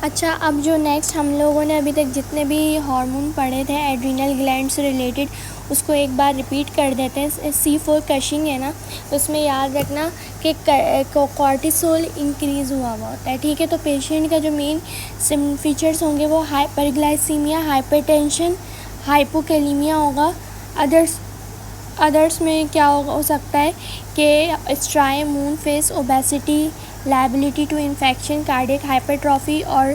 अच्छा, अब जो नेक्स्ट हम लोगों ने अभी तक जितने भी हार्मोन पढ़े थे एड्रिनल ग्लैंड से रिलेटेड, उसको एक बार रिपीट कर देते हैं। C4 कशिंग है ना, उसमें याद रखना कि कॉर्टिसोल इंक्रीज़ हुआ होता है, ठीक है। तो पेशेंट का जो मेन फीचर्स होंगे वो हाइपरग्लाइसीमिया, हाइपरटेंशन, हाइपोकैलीमिया होगा। अदर्स में क्या हो सकता है कि striae, moon face, obesity, liability to infection, cardiac hypertrophy, और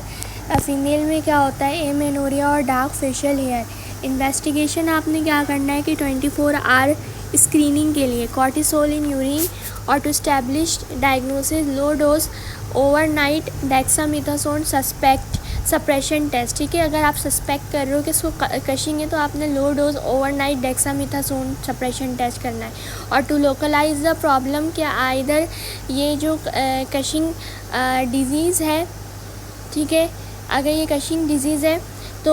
फीमेल में क्या होता है एमेनोरिया और डार्क फेशियल हेयर। इन्वेस्टिगेशन आपने क्या करना है कि 24 आवर स्क्रीनिंग के लिए कॉर्टिसोल इन यूरिन और to establish diagnosis low dose overnight dexamethasone suppression test, ठीक है। अगर आप सस्पेक्ट कर रहे हो कि इसको कशिंग है तो आपने low dose overnight dexamethasone suppression test करना है। और टू लोकलाइज द प्रॉब्लम क्या आइदर ये जो कशिंग डिज़ीज़ है, ठीक है, अगर ये कशिंग डिज़ीज़ है तो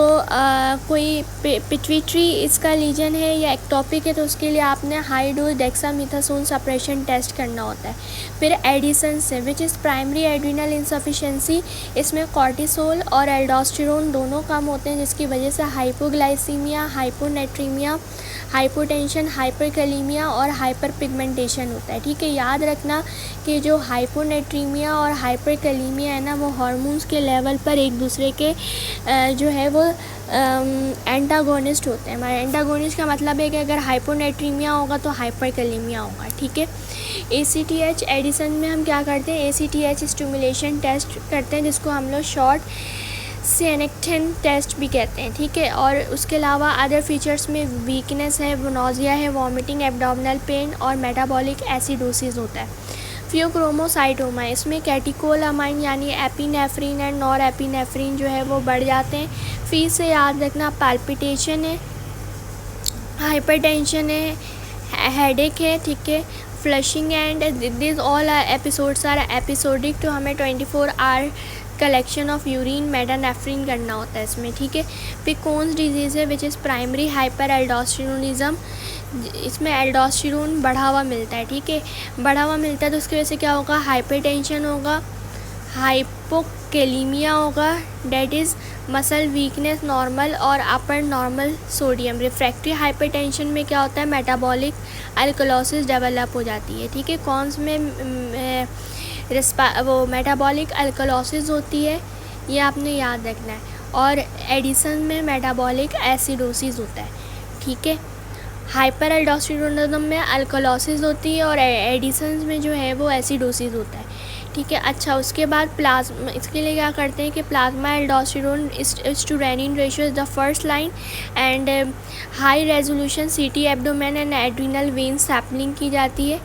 कोई पिट्यूटरी इसका लीजन है या एक्टोपिक है तो उसके लिए आपने high dose dexamethasone suppression test करना होता है। फिर एडिसन से which is primary adrenal insufficiency, इसमें कॉर्टिसोल और एल्डोस्टेरोन दोनों कम होते हैं जिसकी वजह से हाइपोग्लाइसीमिया, हाइपोनेट्रीमिया, हाइपोटेंशन, हाइपरकैलीमिया और हाइपर पिगमेंटेशन होता है, ठीक है। याद रखना कि जो हाइपोनेट्रीमिया और हाइपरकैलीमिया है ना वो हार्मोन्स के लेवल पर एक दूसरे के जो है वो एंटागोनिस्ट होते हैं। हमारे एंटागोनिस्ट का मतलब है कि अगर हाइपोनेट्रीमिया होगा तो हाइपरकैलीमिया होगा, ठीक है। ACTH एडिसन में हम क्या करते हैं ACTH स्टिमुलेशन टेस्ट करते हैं जिसको हम लोग शॉर्ट सिनेक्टिन टेस्ट भी कहते हैं, ठीक है। और उसके अलावा अदर फीचर्स में वीकनेस है, नोजिया है, वॉमिटिंग, एब्डोमिनल पेन और मेटाबॉलिक एसिडोसिस होता है। फियोक्रोमोसाइटोमा, इसमें कैटिकोलामाइन यानी एपिनेफ्रिन एंड नॉर एपिनेफ्रिन जो है वो बढ़ जाते हैं। फी से याद रखना पैल्पिटेशन है, हाइपरटेंशन है, हेडेक है, ठीक है, flushing and this all episodes are episodic. तो हमें 24 hour collection of urine metanephrine करना होता है इसमें, ठीक है। फिर कौन डिजीज़ है विच इज़ प्राइमरी हाइपर एल्डोस्टेरोनिज्म, इसमें एल्डोस्टेरोन बढ़ा हुआ मिलता है, ठीक है। बढ़ा हुआ मिलता है तो उसकी वजह से क्या होगा हाइपरटेंशन होगा, हाइपोकैलीमिया होगा, that is muscle weakness normal और अपर नॉर्मल सोडियम। रिफ्रैक्टरी हाइपरटेंशन में क्या होता है मेटाबॉलिक अल्कलोसिस डेवलप हो जाती है, ठीक है। कौन में वो मेटाबॉलिक अल्कलोसिस होती है ये आपने याद रखना है। और एडिसन में मेटाबॉलिक एसिडोसिस होता है, ठीक है। हाइपर एल्डोस्टेरोनिज्म में अल्कलोसिस होती है और एडिसन में जो है वो एसिडोसिस होता है, ठीक है। अच्छा, उसके बाद प्लाज्मा, इसके लिए क्या करते हैं कि plasma aldosterone to renin ratio is the first line and high resolution CT abdomen and adrenal vein sampling की जाती है।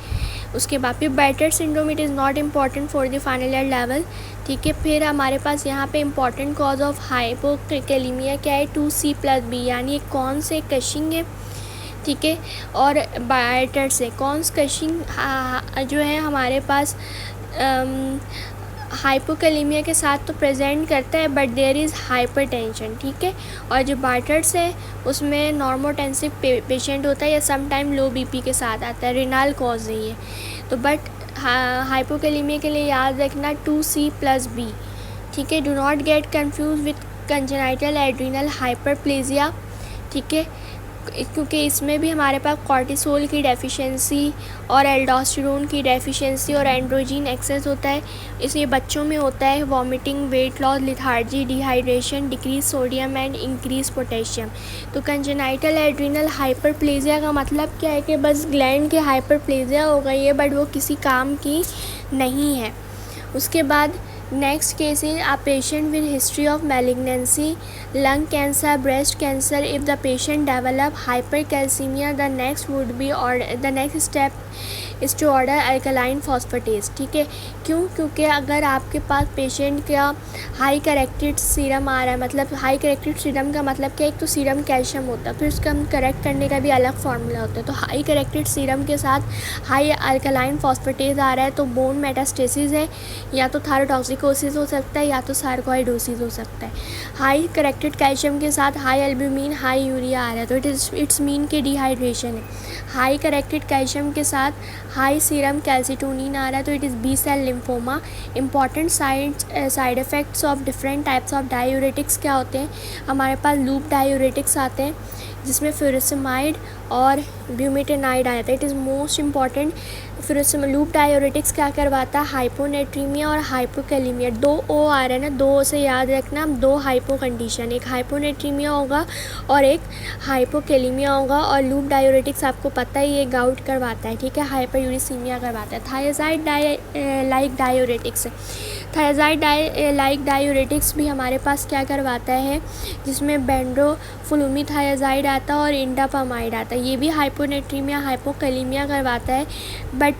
उसके बाद फिर Bartter syndrome, it is not important for the final year level, ठीक है। फिर हमारे पास यहाँ पे इम्पॉर्टेंट कॉज ऑफ हाइपोकैलीमिया क्या है 2C+B, यानी एक कौन से कशिंग है, ठीक है। और बैटर से कौन कशिंग जो है हमारे पास हाइपोकैलीमिया के साथ तो प्रेजेंट करता है बट देयर इज़ हाइपरटेंशन, ठीक है। और जो बार्टर्स है उसमें नॉर्मोटेंसिव पेशेंट होता है या सम टाइम लो BP के साथ आता है, रिनाल कॉज है ये तो। बट हाइपोकैलीमिया के लिए याद रखना 2C+B, ठीक है। Do not get confuse with congenital adrenal hyperplasia, ठीक है, क्योंकि इसमें भी हमारे पास कॉर्टिसोल की डेफिशिएंसी और एल्डोस्टेरोन की डेफिशिएंसी और एंड्रोजीन एक्सेस होता है। इसलिए बच्चों में होता है vomiting, weight loss, lethargy, dehydration, decrease sodium and increase potassium. तो कंजेनाइटल एड्रिनल हाइपरप्लेजिया का मतलब क्या है कि बस ग्लैंड के हाइपरप्लेजिया हो गई है बट वो किसी काम की नहीं है। उसके बाद next case is a patient with history of malignancy, lung cancer, breast cancer. If the patient develop hypercalcemia, the next step is to order alkaline phosphatase, ठीक है। क्योंकि अगर आपके पास पेशेंट का हाई करेक्टेड सीरम आ रहा है, मतलब हाई करेक्टेड सीरम का मतलब क्या, एक तो सीरम कैल्शियम होता है फिर उसका हम करेक्ट करने का भी अलग फार्मूला होता है। तो हाई करेक्टेड सीरम के साथ हाई अल्कलाइन फॉस्फेटेज आ रहा है तो बोन मेटास्टेसिस है, या तो थायरोटॉक्सिकोसिस हो सकता है या तो सार्कोइडोसिस हो सकता है। हाई करेक्टेड कैल्शियम के साथ हाई एल्ब्यूमिन, हाई यूरिया आ रहा है तो इट्स मीन के डिहाइड्रेशन है। हाई करेक्टेड कैल्शियम के साथ हाई सीरम कैल्सिटोनिन आ रहा है तो it is B cell lymphoma. Important side effects of different types of diuretics क्या होते हैं? हमारे पास लूप डायूरेटिक्स आते हैं जिसमें फ्यूरिसिमाइड और ब्यूमेटेनाइड आ जाता है। It is most important. Loop diuretics क्या करवाता है? हाइपोनेट्रीमिया और हाइपोकैलीमिया। 2 ओ आ रहा है ना, 2 से याद रखना, 2 हाइपो कंडीशन, एक हाइपोनेट्रीमिया होगा और एक हाइपोकैलीमिया होगा। और लूप डायूरेटिक्स आपको पता ही ये गाउट करवाता है, ठीक है, हाइपरयूरिसीमिया करवाता है। Thyroid like diuretics, thyroid like diuretics भी हमारे पास क्या करवाता है, जिसमें बेंड्रोफ्लूमीथायाजाइड आता है और इंडापामाइड आता है। ये भी हाइपोनेट्रीमिया हाइपोकैलीमिया करवाता है, बट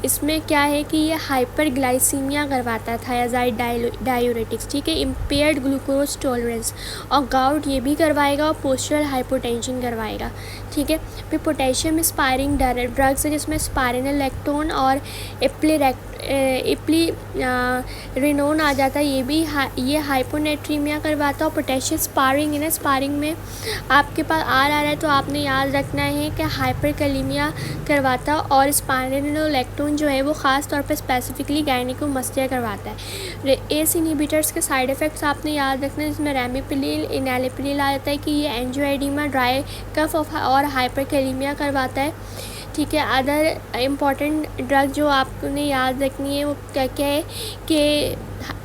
इसमें क्या है कि ये हाइपरग्लाइसीमिया करवाता है थायराइड डायूरेटिक्स, ठीक है, इम्पेयर्ड ग्लूकोज टॉलरेंस। और गाउट ये भी करवाएगा और पोस्चरल हाइपोटेंशन करवाएगा, ठीक है। फिर पोटेशियम स्पायरिंग ड्रग्स है जिसमें स्पायरिनोलेक्टोन और इप्लीरिनोन आ जाता है। ये भी ये हाइपोनेट्रीमिया करवाता है। और पोटेशियम स्पारिंग है ना, स्पारिंग में आपके पास आर आ रहा है तो आपने याद रखना है कि हाइपरकैलीमिया करवाता है। और स्पायरिनोलेक्टोन जो है वो ख़ास तौर पे स्पेसिफिकली गायनिकोमास्टिया करवाता है। एस इनहिबिटर्स के साइड इफ़ेक्ट्स आपने याद रखना है, जिसमें रैमिपिलिल इनैलिपिलिल आ जाता है कि ये एंजियोएडिमा, ड्राई कफ और हाइपरकैलीमिया करवाता है, ठीक है। अदर इम्पॉर्टेंट ड्रग जो आपने याद रखनी है वो क्या क्या है कि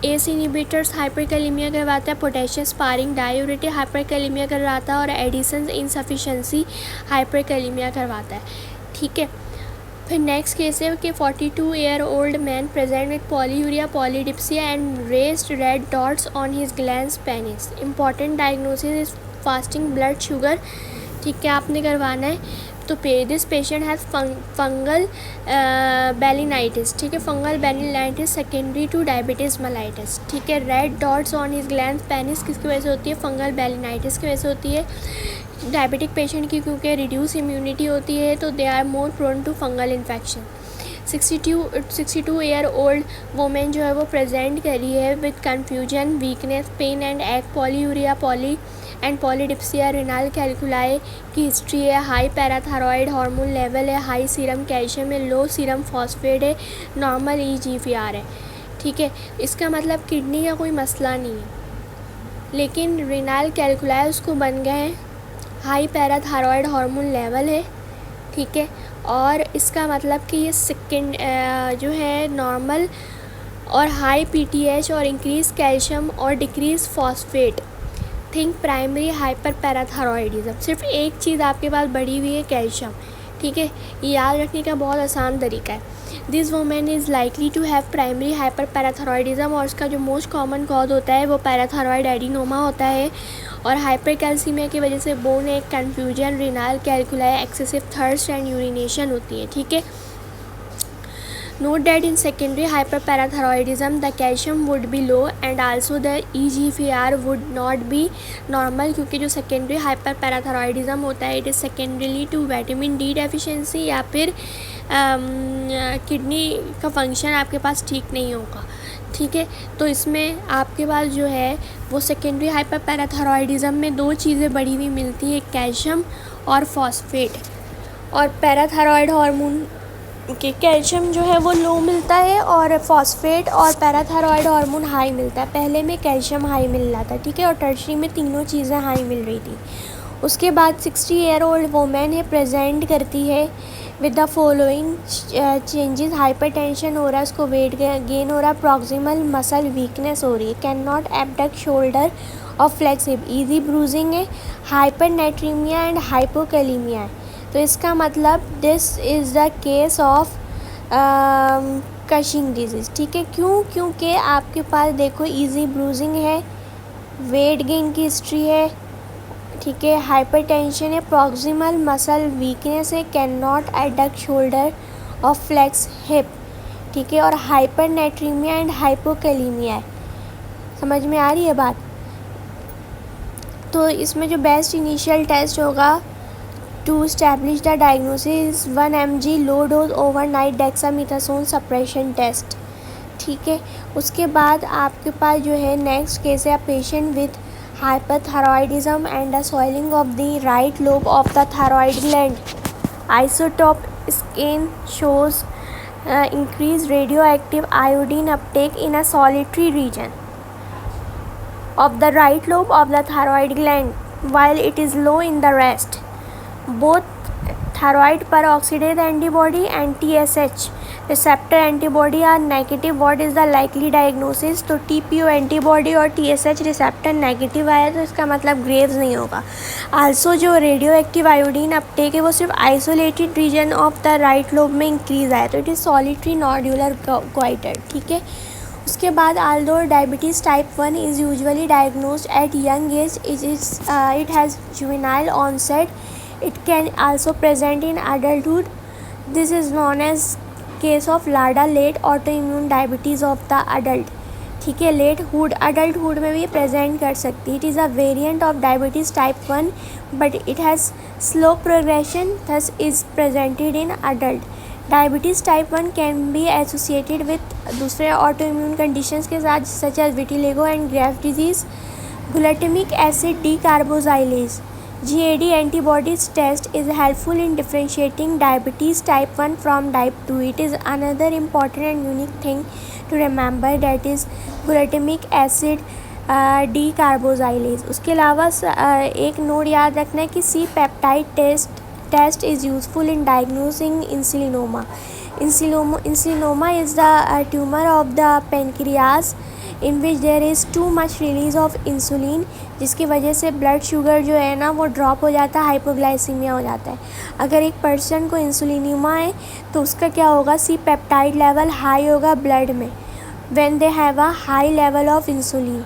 एस इनहिबिटर्स हाइपरकैलीमिया करवाता है, पोटेशियम स्पारिंग डायूरेटिक हाइपरकैलीमिया करवाता है और एडिसन इनसफिशिएंसी हाइपरकैलीमिया करवाता है, ठीक है। फिर नेक्स्ट केस है कि 42 year old man present with polyuria polydipsia and raised red dots on his glands penis. Important diagnosis is fasting blood sugar, ठीक है, आपने करवाना है। तो this patient has fungal balanitis, ठीक है, fungal balanitis secondary to diabetes mellitus, ठीक है। Red dots on his glands penis किसकी वजह से होती है? फंगल बेलिनाइटिस की वजह से होती है। डायबिटिक पेशेंट की क्योंकि रिड्यूस इम्यूनिटी होती है तो they are more prone to fungal infection. 62 year old women जो है वो प्रेजेंट करी है with confusion, weakness, pain and ache, polyuria polydipsia, renal calculi की हिस्ट्री है, हाई पैराथायरॉयड हार्मोन लेवल है, हाई सीरम कैल्शियम है, लो सीरम फॉस्फेट है, नॉर्मल EGFR है, ठीक है। इसका मतलब किडनी का कोई मसला नहीं है, लेकिन रेनल कैल्कुलाई उसको बन गए हैं, हाई पैराथायरॉयड हार्मोन लेवल है, ठीक है। और इसका मतलब कि ये सेकेंड जो है नॉर्मल और हाई PTH और इंक्रीज कैल्शियम और decrease phosphate, think primary hyper parathyroidism. सिर्फ एक चीज़ आपके पास बढ़ी हुई है, कैल्शियम, ठीक है। ये याद रखने का बहुत आसान तरीका है। This women is likely to have primary hyper parathyroidism और इसका जो मोस्ट कॉमन कॉज होता है वो पैराथायरॉयड एडिनोमा होता है। और हाइपरकैल्सीमिया की वजह से bone ache confusion, renal calculi, excessive thirst and urination होती है, ठीक है। Note that in secondary hyperparathyroidism the calcium would be low and also the EGFR would not be normal, क्योंकि जो secondary hyperparathyroidism होता है it is secondarily to vitamin D deficiency या फिर किडनी का फंक्शन आपके पास ठीक नहीं होगा, ठीक है। तो इसमें आपके पास जो है वो सेकेंडरी हाइपरपैराथायरॉयडिज्म में 2 चीज़ें बढ़ी हुई मिलती है, कैल्शियम और फॉस्फेट। और पैराथायरॉयड हार्मोन के कैल्शियम जो है वो लो मिलता है और फॉस्फेट और पैराथायरॉयड हार्मोन हाई मिलता है। पहले में कैल्शियम हाई मिल रहा था, ठीक है, और टर्शरी में तीनों चीज़ें हाई मिल रही थी। उसके बाद 60 ईयर ओल्ड वोमेन है प्रेजेंट करती है with the following changes, hypertension हो रहा है, उसको वेट गेन हो रहा है, प्रॉक्सिमल मसल वीकनेस हो रही है, कैन नॉट एबडक्ट शोल्डर और फ्लेक्स हिप, ईजी ब्रूजिंग है, हाइपरनेट्रीमिया एंड हाइपोकैलीमिया है। तो इसका मतलब this is the case of Cushing disease, ठीक है। क्योंकि आपके पास देखो ईजी ब्रूजिंग है, वेट गेन की हिस्ट्री है, ठीक है, हाइपरटेंशन है, प्रॉक्सिमल मसल वीकनेस है, कैन नॉट एडक्ट शोल्डर और फ्लेक्स हिप, ठीक है, और हाइपरनेट्रीमिया एंड हाइपोकैलीमिया है। समझ में आ रही है बात? तो इसमें जो बेस्ट इनिशियल टेस्ट होगा to establish the diagnosis 1 mg low dose overnight dexamethasone suppression test, ठीक है। उसके बाद आपके पास जो है नेक्स्ट केस है patient with hyperthyroidism and a swelling of the right lobe of the thyroid gland. Isotope scan shows increase radioactive iodine uptake in a solitary region of the right lobe of the thyroid gland while it is low in the rest. Both thyroid peroxidase antibody and TSH receptor antibody are negative. What is the likely diagnosis? तो TPO antibody और TSH receptor negative आया तो इसका मतलब Graves नहीं होगा. Also जो radio active iodine Uptake है वो सिर्फ isolated region of the right lobe में इंक्रीज आया, तो it is solitary nodular goitre. ठीक है. उसके बाद although diabetes type 1 is usually diagnosed at young age. It has juvenile onset. It can also present in adulthood. This is known as case of LADA, late autoimmune diabetes of the adult. ठीक है. लेटहुड adulthood में भी present कर सकती है. It is a variant of diabetes type 1 but it has slow progression, thus is presented in adult. Diabetes type 1 can be associated with दूसरे autoimmune conditions के साथ such as vitiligo and Graves disease. Glutamic acid decarboxylase GAD antibodies test is helpful in differentiating diabetes type 1 from type 2. It is another important and unique thing to remember, that is glutamic acid decarboxylase. उसके अलावा एक note याद रखना है कि C peptide test is useful in diagnosing insulinoma. Insulinoma is the tumor of the pancreas in which there is too much release of insulin, जिसकी वजह से ब्लड शुगर जो है ना वो ड्रॉप हो जाता है, हाइपोग्लाइसीमिया हो जाता है. अगर एक पर्सन को इंसुलिनिमा है तो उसका क्या होगा, सी पेप्टाइड लेवल हाई होगा ब्लड में when they have a high level of insulin.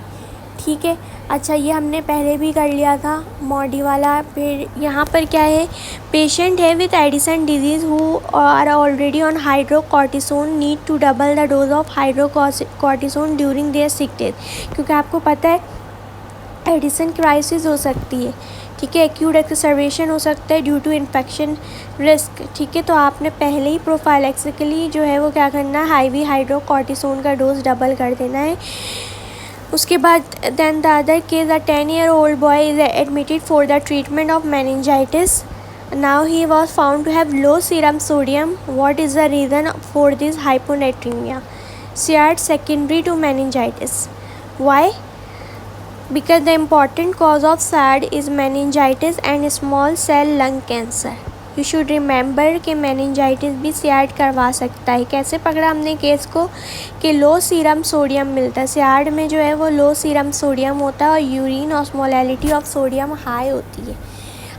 ठीक है. अच्छा, ये हमने पहले भी कर लिया था मॉडी वाला. फिर यहाँ पर क्या है, पेशेंट है with Addison disease who are already on hydrocortisone need to double the dose of hydrocortisone during their sick days. क्योंकि आपको पता है एडिसन क्राइसिस हो सकती है. ठीक है. एक्यूट एक्सर्वेशन हो सकता है ड्यू टू इन्फेक्शन रिस्क. ठीक है. तो आपने पहले ही प्रोफाइलैक्सिकली जो है वो क्या करना है, हाईवी हाइड्रोकॉर्टिसोन का डोज डबल कर देना है. उसके बाद then the other case, a 10-year-old boy is admitted for the treatment of meningitis. Now he was found to have low serum sodium. What is the reason for this hyponatremia? Shared secondary to meningitis. Why? Because the important cause of SAD is meningitis and small cell lung cancer. You should remember कि meningitis भी SAD करवा सकता है. कैसे पकड़ा हमने case को कि लो सीरम सोडियम मिलता है. SAD में जो है वो लो सीरम सोडियम होता है और urine osmolality of sodium high होती है.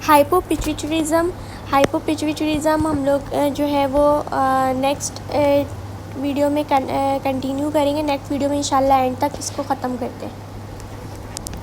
हाइपोपिट्यूटरिज्म हम लोग जो है वो नेक्स्ट वीडियो में कंटिन्यू करेंगे. नेक्स्ट वीडियो में इंशाल्लाह एंड तक इसको ख़त्म करते हैं.